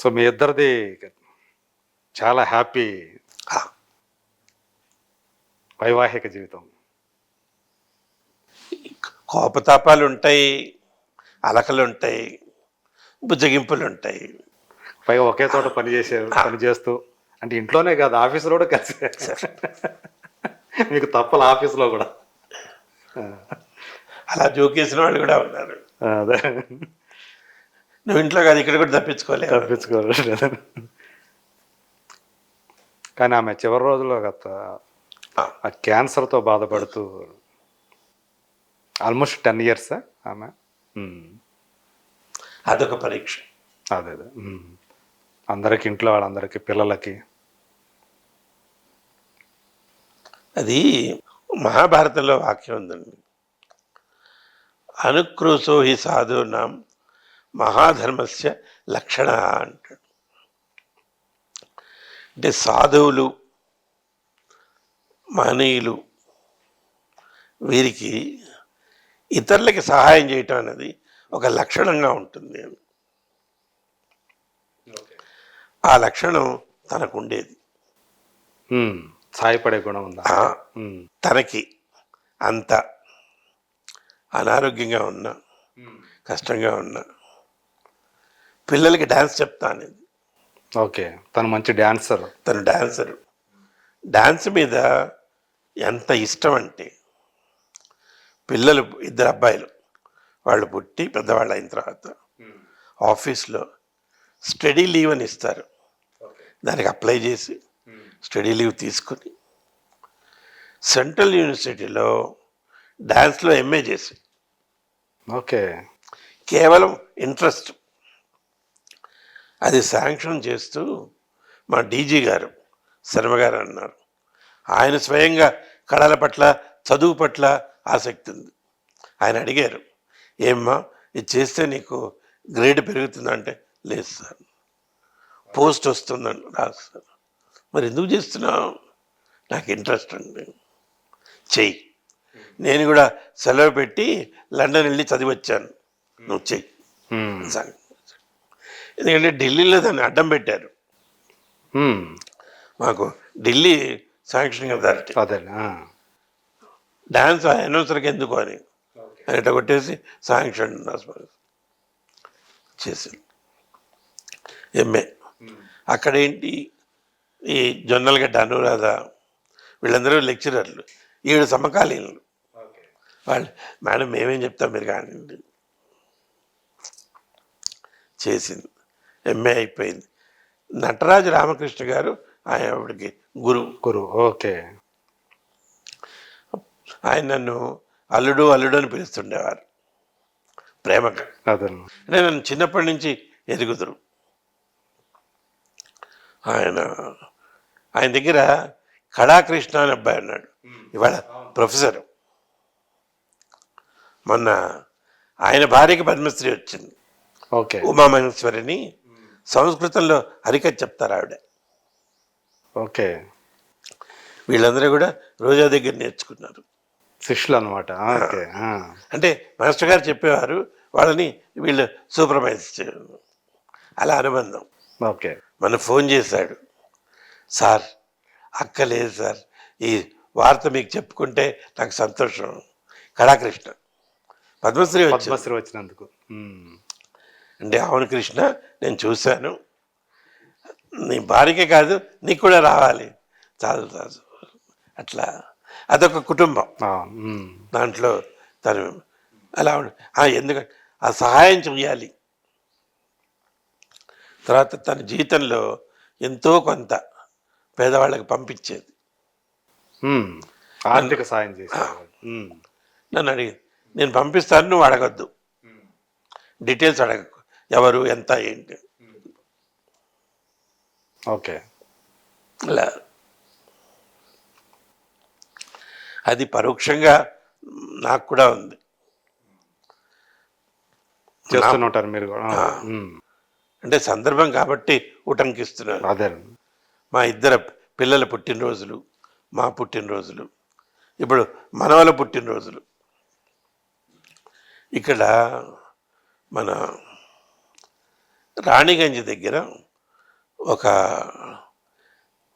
So మీ ఇద్దరిది చాలా happy ఆ, వైవాహిక జీవితం. కోపతాపాలు ఉంటాయి, అలకలు ఉంటాయి, బుజ్జగింపులు ఉంటాయి. పైగా ఒకే చోట పని చేస్తూ అంటే ఇంట్లోనే కాదు ఆఫీసులో కూడా కలిసి మీకు తప్పల ఆఫీసులో కూడా. అలా జోకేసిన వాళ్ళు కూడా ఉన్నారు. అదే నువ్వు ఇంట్లో కాదు ఇక్కడ కూడా తప్పించుకోలేదు. తప్పించుకోలేదు. కానీ ఆమె చివరి రోజుల్లో గత ఆ క్యాన్సర్తో బాధపడుతూ ఆల్మోస్ట్ 10 years ఆమె. అదొక పరీక్ష. అదే అదే అందరికి ఇంట్లో వాళ్ళందరికీ పిల్లలకి. అది మహాభారతంలో వాక్యం ఉందండి, అనుక్రూసో హి సాధూనాం మహాధర్మస్య లక్షణ అంటాడు. అంటే సాధువులు మహనీయులు వీరికి ఇతరులకి సహాయం చేయటం అనేది ఒక లక్షణంగా ఉంటుంది అని. ఆ లక్షణం తనకు ఉండేది. సాయపడే గుణం ఉందా తనకి? అంత అనారోగ్యంగా ఉన్నా, కష్టంగా ఉన్నా పిల్లలకి డ్యాన్స్ చెప్తా అనేది. ఓకే, తను మంచి డ్యాన్సర్. తను డ్యాన్సర్. డ్యాన్స్ మీద ఎంత ఇష్టం అంటే, పిల్లలు 2 అబ్బాయిలు, వాళ్ళు పుట్టి పెద్దవాళ్ళు అయిన తర్వాత ఆఫీస్లో స్టడీ లీవ్ అని ఇస్తారు. దానికి అప్లై చేసి స్టడీ లీవ్ తీసుకుని సెంట్రల్ యూనివర్సిటీలో డ్యాన్స్లో ఎంఏ చేసి, ఓకే, కేవలం ఇంట్రెస్ట్. అది శాంక్షన్ చేస్తూ మా డీజీ గారు శర్మ గారు అన్నారు, ఆయన స్వయంగా కళల పట్ల చదువు పట్ల ఆసక్తి ఉంది. ఆయన అడిగారు, ఏమ్మా ఇది చేస్తే నీకు గ్రేడ్ పెరుగుతుందంటే, లేదు సార్ పోస్ట్ వస్తుందండి. రాదు సార్. మరి ఎందుకు చేస్తున్నావు? నాకు ఇంట్రెస్ట్ అండి. చెయ్యి. నేను కూడా సెలవు పెట్టి లండన్ వెళ్ళి చదివి వచ్చాను, నువ్వు చెయ్యి. ఎందుకంటే ఢిల్లీలో దాన్ని అడ్డం పెట్టారు. మాకు ఢిల్లీ శాంక్షన్ అథారిటీ అదే డ్యాన్స్ అనవసరంగా ఎందుకు అని ఆయన కొట్టేసి శాంక్షన్ చేసింది. ఎంఏ అక్కడేంటి, ఈ జొన్నలగడ్డ అనురాధ వీళ్ళందరూ లెక్చరర్లు, 7 సమకాలీనులు. వాళ్ళు మేడం మేమేం చెప్తాం మీరు కానీ చేసింది. ఎంఏ అయిపోయింది. నటరాజు రామకృష్ణ గారు ఆయనకి గురువు. ఓకే, ఆయన నన్ను అల్లుడు అల్లుడు అని పిలుస్తుండేవారు ప్రేమగా. అదే అంటే నన్ను చిన్నప్పటి నుంచి ఎదుగుదురు. ఆయన దగ్గర కళాకృష్ణ అని అబ్బాయి ఉన్నాడు, ఇవాళ ప్రొఫెసర్. మొన్న ఆయన భార్యకి పద్మశ్రీ వచ్చింది. ఓకే, ఉమామహేశ్వరిని. సంస్కృతంలో హరికథ చెప్తారు ఆవిడ. ఓకే, వీళ్ళందరూ కూడా రోజా దగ్గర నేర్చుకున్నారు, శిష్యులు అనమాట. అంటే మాస్టర్ గారు చెప్పేవారు, వాళ్ళని వీళ్ళు సూపర్వైజ్ చేయరు. అలా అనుబంధం. ఓకే, మన ఫోన్ చేశాడు, సార్ అక్క లేదు సార్, ఈ వార్త మీకు చెప్పుకుంటే నాకు సంతోషం. కళాకృష్ణ పద్మశ్రీ వచ్చినందుకు. అంటే అవును కృష్ణ, నేను చూశాను, నీ భార్యకే కాదు నీకు కూడా రావాలి, చాలు చాలు. అట్లా అదొక కుటుంబం. దాంట్లో తను అలా ఎందుకంటే ఆ సహాయం చేయాలి. తర్వాత తన జీవితంలో ఎంతో కొంత పేదవాళ్ళకి పంపించేది. ఆర్థిక సాయం చేసేది. నన్ను అడిగి, నేను పంపిస్తాను, నువ్వు అడగద్దు, డీటెయిల్స్ అడగకు, ఎవరు ఎంత ఏంటి. ఓకే, అలా అది పరోక్షంగా నాకు కూడా ఉంది. చేస్తుంటారు మీరు కూడా. అంటే సందర్భం కాబట్టి ఉటంకిస్తున్నారు. అదే మా 2 పిల్లల పుట్టినరోజులు, మా పుట్టినరోజులు, ఇప్పుడు మనవల పుట్టినరోజులు. ఇక్కడ మన రాణిగంజ్ దగ్గర ఒక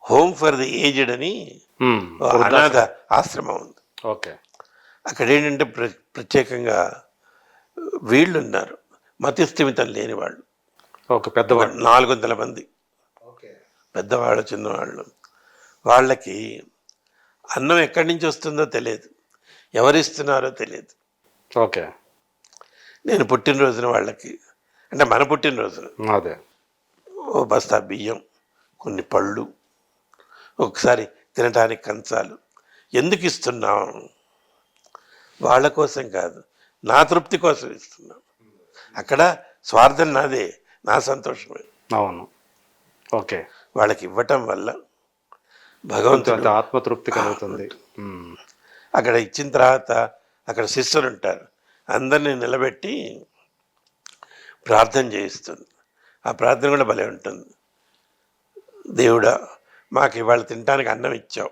హోమ్ ఫర్ ది ఏజ్డ్ అని ఓ వృద్ధాశ్రమం. అనాథ ఆశ్రమం ఉంది. ఓకే. అక్కడ ఏంటంటే ప్రత్యేకంగా వీళ్ళు ఉన్నారు, మతిస్థిమితం లేని వాళ్ళు. ఓకే. పెద్దవాళ్ళు. 400 మంది ఓకే. పెద్దవాళ్ళు, చిన్నవాళ్ళు. వాళ్ళకి అన్నం ఎక్కడి నుంచి వస్తుందో తెలియదు, ఎవరిస్తున్నారో తెలియదు. ఓకే. నేను పుట్టినరోజున వాళ్ళకి, అంటే మన పుట్టినరోజున అదే. ఓ బస్తా బియ్యం, కొన్ని పళ్ళు, ఒకసారి తినటానికి కంచాలు. ఎందుకు ఇస్తున్నాం? వాళ్ళ కోసం కాదు, నా తృప్తి కోసం ఇస్తున్నాం. అక్కడ స్వార్థం నాదే, నా సంతోషమే. అవును. ఓకే. వాళ్ళకి ఇవ్వటం వల్ల కొంచెం భగవంతుడు ఆత్మతృప్తి కలుగుతుంది. అక్కడ ఇచ్చిన తర్వాత అక్కడ శిష్యులు ఉంటారు, అందరినీ నిలబెట్టి ప్రార్థన చేయిస్తుంది. ఆ ప్రార్థన కూడా భలే ఉంటుంది. దేవుడా, మాకు ఇవాళ తినడానికి అన్నం ఇచ్చావు,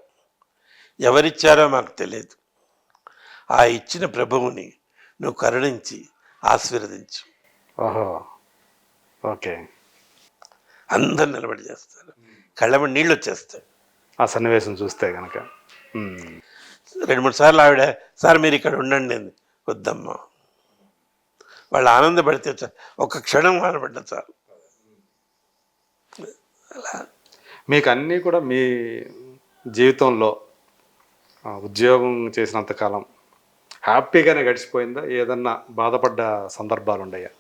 ఎవరిచ్చారో మాకు తెలియదు, ఆ ఇచ్చిన ప్రభువుని నువ్వు కరుణించి ఆశీర్వదించు. ఓహో. ఓకే. అందరు నిలబడి చేస్తారు, కళ్ళమ నీళ్ళు వచ్చేస్తాయి ఆ సన్నివేశం చూస్తే కనుక. 2-3 సార్లు ఆవిడ, సార్ మీరు ఇక్కడ ఉండండి, వద్దమ్మా. వాళ్ళు ఆనందపడితే ఒక క్షణం ఆనందపడ్డ చాలు. అలా మీకు అన్నీ కూడా మీ జీవితంలో ఉద్యోగం చేసినంతకాలం హ్యాపీగానే గడిచిపోయిందా? ఏదన్నా బాధపడ్డ సందర్భాలు ఉన్నాయా?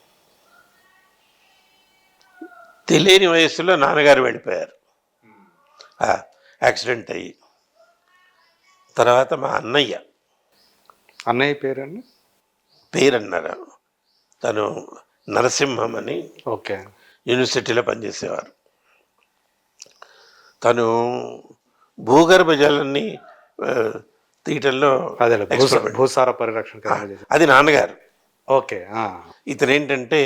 తెలియని వయసులో నాన్నగారు వెళ్ళిపోయారు, యాక్సిడెంట్ అయ్యి. తర్వాత మా అన్నయ్య అన్నయ్య పేరండి? పేరన్నారు, తను నరసింహం అని ఓకే. యూనివర్సిటీలో పనిచేసేవారు. తను భూగర్భ జలాన్ని తీయటంలో అదే experiment. భూసార పరిరక్షణ. అది నాన్నగారు. ఓకే. ఇతను ఏంటంటే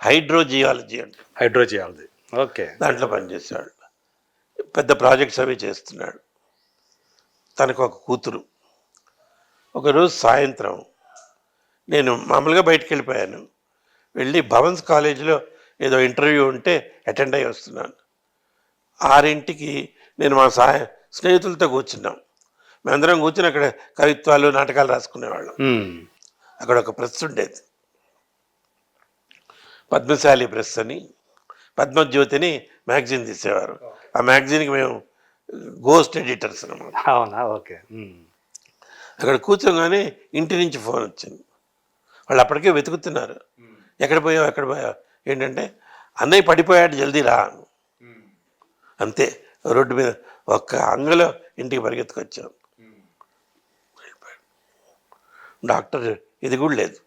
హైడ్రోజియాలజీ అంటే హైడ్రోజియాలజీ. ఓకే. దాంట్లో పనిచేసేవాడు, పెద్ద ప్రాజెక్ట్స్ అవి చేస్తున్నాడు. తనకు ఒక కూతురు. ఒకరోజు సాయంత్రం నేను మామూలుగా బయటికి వెళ్ళిపోయాను, వెళ్ళి భవన్స్ కాలేజీలో ఏదో ఇంటర్వ్యూ ఉంటే అటెండ్ అయ్యి వస్తున్నాను. 6ంటికి నేను మా స్నేహితులతో కూర్చున్నాం. మేమందరం కూర్చుని అక్కడ కవిత్వాలు, నాటకాలు రాసుకునేవాళ్ళం. అక్కడ ఒక ప్రెస్ ఉండేది, పద్మశాలి ప్రెస్ అని, పద్మజ్యోతిని మ్యాగజైన్ తీసేవారు. ఆ మ్యాగజైన్కి మేము గోస్ట్ ఎడిటర్స్ అన్నమాట. అవునా? ఓకే. అక్కడ కూర్చోగానే ఇంటి నుంచి ఫోన్ వచ్చింది. వాళ్ళు అప్పటికే వెతుకుతున్నారు, ఎక్కడ పోయావు ఏంటంటే, అన్నయ్య పడిపోయాడు, జల్దీ రా. అంతే, రోడ్డు మీద ఒక్క అంగలో ఇంటికి పరిగెత్తుకొచ్చాం. డాక్టర్ ఇది కూడా లేదు,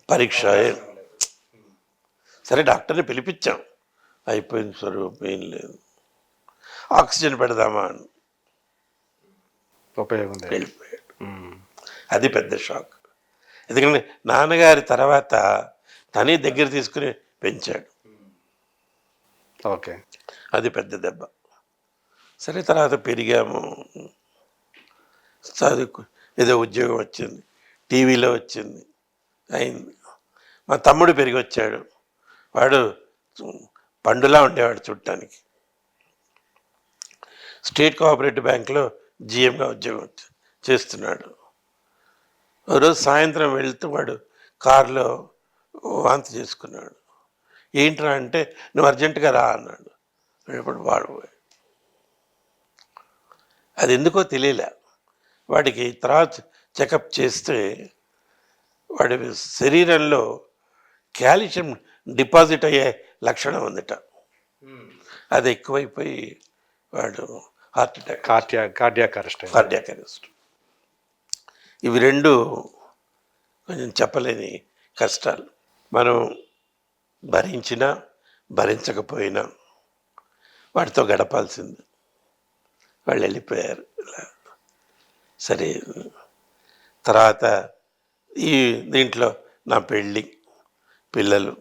పరీక్ష. సరే డాక్టర్ని పిలిపించాం, అయిపోయింది స్వరూపం, ఏం లేదు, ఆక్సిజన్ పెడదామా అని. ఉపయోగం వెళ్ళిపోయాడు. అది పెద్ద షాక్. ఎందుకంటే నాన్నగారి తర్వాత తనే దగ్గర తీసుకుని పెంచాడు. ఓకే. అది పెద్ద దెబ్బ. సరే తర్వాత పెరిగాము, చదువు, ఏదో ఉద్యోగం వచ్చింది, టీవీలో వచ్చింది, అయింది. మా తమ్ముడు పెరిగి వచ్చాడు, వాడు పండులా ఉండేవాడు చూడటానికి. స్టేట్ కోఆపరేటివ్ బ్యాంక్లో జిఎంగా ఉద్యోగం చేస్తున్నాడు. రోజు సాయంత్రం వెళ్తూ వాడు కారులో వాంతి చేసుకున్నాడు. ఏంట్రా అంటే, నువ్వు అర్జెంటుగా రా అన్నాడు. ఇప్పుడు వాడు అది ఎందుకో తెలియలే. వాడికి తర్వాత చెకప్ చేస్తే వాడి శరీరంలో కాల్షియం డిపాజిట్ అయ్యే లక్షణం ఉందిట. అది ఎక్కువైపోయి వాడు హార్ట్ అటాక్, కార్డియాక్ అరెస్ట్. ఇవి రెండు కొంచెం చెప్పలేని కష్టాలు. మనం భరించినా భరించకపోయినా వాటితో గడపాల్సింది. వాళ్ళు వెళ్ళిపోయారు. సరే, తర్వాత ఈ దీంట్లో నా పెళ్ళి, పిల్లలు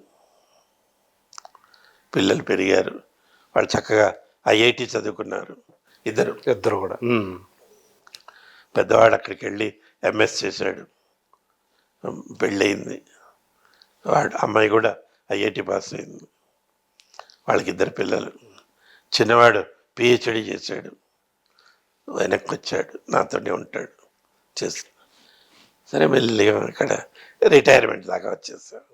పెరిగారు. వాళ్ళు చక్కగా ఐఐటి చదువుకున్నారు, ఇద్దరు కూడా. పెద్దవాడు అక్కడికి వెళ్ళి ఎంఎస్ చేశాడు, పెళ్ళయింది. వాడు అమ్మాయి కూడా ఐఐటి పాస్ అయింది. వాళ్ళకి 2 పిల్లలు. చిన్నవాడు పిహెచ్డి చేశాడు, వెనక్కి వచ్చాడు, నాతోనే ఉంటాడు చేసి. సరే మెల్లిగా అక్కడ రిటైర్మెంట్ దాకా వచ్చేసాడు.